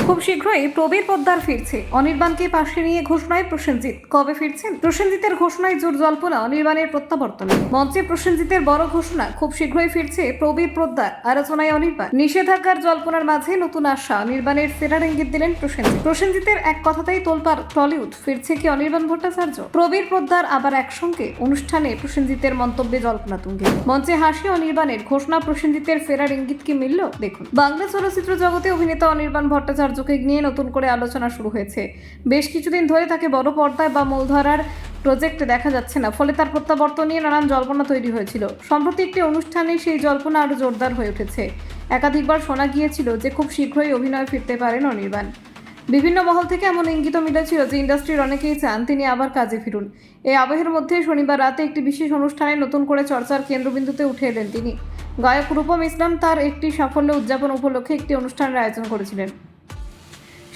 খুব শীঘ্রই প্রবীর পোদ্দার ফিরছে। অনির্বাণকে পাশে নিয়ে ঘোষণায় প্রসেনজিৎ। কবে ফিরছেন? প্রসেনজিতের ঘোষণায় জোর জল্পনা অনির্বাণের প্রত্যাবর্তনে। মঞ্চে প্রসেনজিতের বড় ঘোষণা, খুব শীঘ্রই ফিরছে প্রবীর পোদ্দার। আলোচনায় অনির্বাণ। নিষেধাজ্ঞার জল্পনার মাঝে নতুন আশা। অনির্বাণের ফেরার ইঙ্গিত দিলেন প্রসেনজিৎ। প্রসেনজিতের এক কথাতেই তোলপাড় টলিউড। ফিরছে কি অনির্বাণ ভট্টাচার্য? প্রবীর পোদ্দার আবার একসঙ্গে। অনুষ্ঠানে প্রসেনজিতের মন্তব্যে জল্পনা তুঙ্গে। মঞ্চে হাসি অনির্বাণের। ঘোষণা প্রসেনজিতের ফেরার ইঙ্গিত কি মিলল? দেখুন। বাংলা চলচ্চিত্র জগতে অভিনেতা অনির্বাণ ভট্টাচার্যকে নিয়ে নতুন করে আলোচনা শুরু হয়েছে। বেশ কিছুদিন ধরে তাকে বড় পর্দায় বা মূলধারার প্রজেক্টে দেখা যাচ্ছে না, ফলে তার প্রত্যাবর্তন নিয়ে নানান জল্পনা তৈরি হয়েছিল। সম্প্রতি একটি অনুষ্ঠানে সেই জল্পনা আরও জোরদার হয়ে উঠেছে। একাধিকবার শোনা গিয়েছিল যে খুব শীঘ্রই অভিনয়ে ফিরতে পারেন অনির্বাণ। বিভিন্ন মহল থেকে এমন ইঙ্গিত মিলেছিল যে ইন্ডাস্ট্রির অনেকেই চান তিনি আবার কাজে ফিরুন। এই আবহের মধ্যে শনিবার রাতে একটি বিশেষ অনুষ্ঠানে নতুন করে চর্চার কেন্দ্রবিন্দুতে উঠে এলেন তিনি। গায়ক রূপম ইসলাম তার একটি সাফল্য উদযাপন উপলক্ষে একটি অনুষ্ঠানের আয়োজন করেছিলেন।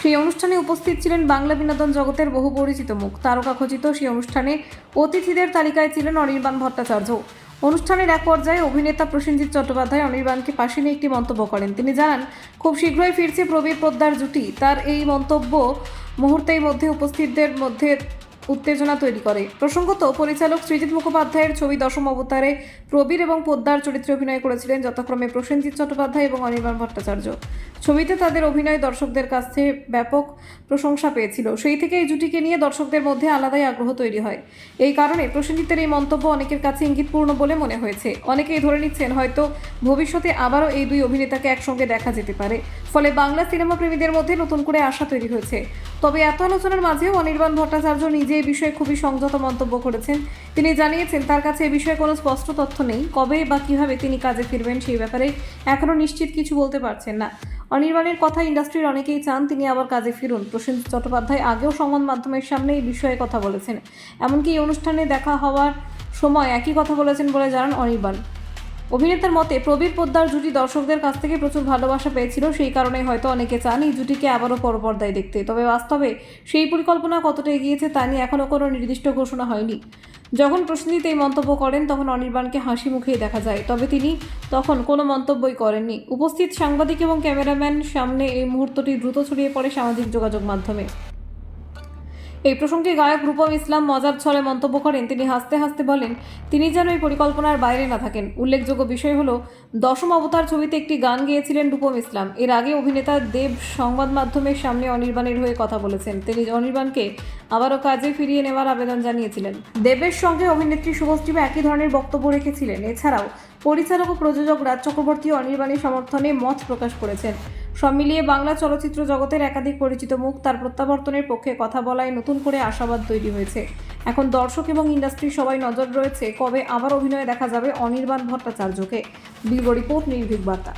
সেই অনুষ্ঠানে উপস্থিত ছিলেন বাংলা বিনোদন জগতের বহু পরিচিত মুখ। তারকাখচিত সেই অনুষ্ঠানে অতিথিদের তালিকায় ছিলেন অনির্বাণ ভট্টাচার্য। অনুষ্ঠানের এক পর্যায়ে অভিনেতা প্রসেনজিৎ চট্টোপাধ্যায় অনির্বাণকে পাশে নিয়ে একটি মন্তব্য করেন। তিনি জানান, খুব শীঘ্রই ফিরছে প্রবীর পোদ্দার জুটি। তার এই মন্তব্য মুহূর্তের মধ্যে উপস্থিতদের মধ্যে উত্তেজনা তৈরি করে। প্রসঙ্গত, পরিচালক সৃজিত মুখোপাধ্যায়ের ছবি দশম অবতারে প্রবীর এবং পোদ্দার চরিত্রে অভিনয় করেছিলেন যথাক্রমে প্রসেনজিৎ চট্টোপাধ্যায় এবং অনির্বাণ ভট্টাচার্য। ছবিতে তাদের অভিনয় দর্শকদের কাছ থেকে ব্যাপক প্রশংসা পেয়েছিল। সেই থেকে এই জুটিকে নিয়ে দর্শকদের মধ্যে আলাদাই আগ্রহ তৈরি হয়। এই কারণে প্রসেনজিতের এই মন্তব্য অনেকের কাছে ইঙ্গিতপূর্ণ বলে মনে হয়েছে। অনেকেই ধরে নিচ্ছেন হয়তো ভবিষ্যতে আবারও এই দুই অভিনেতাকে একসঙ্গে দেখা যেতে পারে। ফলে বাংলা সিনেমা প্রেমীদের মধ্যে নতুন করে আশা তৈরি হয়েছে। তবে এত আলোচনার মাঝেও অনির্বাণ ভট্টাচার্য নিজে এই বিষয়ে খুবই সংযত মন্তব্য করেছেন। তিনি জানিয়েছেন তার কাছে এই বিষয়ে কোনো স্পষ্ট তথ্য নেই। কবে বা কিভাবে তিনি কাজে ফিরবেন সেই ব্যাপারে এখনও নিশ্চিত কিছু বলতে পারছেন না। অনির্বাণের কথা ইন্ডাস্ট্রির অনেকেই চান তিনি আবার কাজে ফিরুন। প্রসেনজিৎ চট্টোপাধ্যায় আগেও সংবাদ মাধ্যমের সামনে এই বিষয়ে কথা বলেছেন। এমনকি এই অনুষ্ঠানে দেখা হওয়ার সময় একই কথা বলেছেন বলে জানান অনির্বাণ। অভিনেতার মতে প্রবীর পোদ্দার জুটি দর্শকদের কাছ থেকে প্রচুর ভালোবাসা পেয়েছিল, সেই কারণে হয়তো অনেকে চান এই জুটিকে আবারও পরপর্দায় দেখতে। তবে বাস্তবে সেই পরিকল্পনা কতটা এগিয়েছে তা নিয়ে এখনও কোনো নির্দিষ্ট ঘোষণা হয়নি। যখন প্রসেনজিৎ এই মন্তব্য করেন তখন অনির্বাণকে হাসি মুখেই দেখা যায়, তবে তিনি তখন কোনো মন্তব্যই করেননি। উপস্থিত সাংবাদিক এবং ক্যামেরাম্যান সামনে এই মুহূর্তটি দ্রুত ছড়িয়ে পড়ে সামাজিক যোগাযোগ মাধ্যমে। এই প্রসঙ্গে গায়ক রূপম ইসলাম মজার ছলে মন্তব্য করেন। তিনি হাসতে হাসতে বলেন, তিনি যেন এই পরিকল্পনার বাইরে না থাকেন। উল্লেখযোগ্য বিষয় হলো, দশম অবতার ছবিতে একটি গান গেয়েছিলেন রূপম ইসলাম। এর আগে অভিনেতা দেব সংবাদ মাধ্যমের সামনে অনির্বাণের হয়ে কথা বলেছেন। তিনি অনির্বাণকে আবারও কাজে ফিরিয়ে নেওয়ার আবেদন জানিয়েছিলেন। দেবের সঙ্গে অভিনেত্রী শুভশ্রীও একই ধরনের বক্তব্য রেখেছিলেন। এছাড়াও পরিচালক ও প্রযোজক রাজ চক্রবর্তী অনির্বাণের সমর্থনে মত প্রকাশ করেছেন। সব মিলিয়ে বাংলা চলচ্চিত্র জগতের একাধিক পরিচিত মুখ তার প্রত্যাবর্তনের পক্ষে কথা বলায় নতুন করে আশাবাদ তৈরি হয়েছে। এখন দর্শক এবং ইন্ডাস্ট্রি সবাই নজর রয়েছে কবে আবার অভিনয়ে দেখা যাবে অনির্বাণ ভট্টাচার্যকে। ব্যুরো রিপোর্ট, নির্ভীক বার্তা।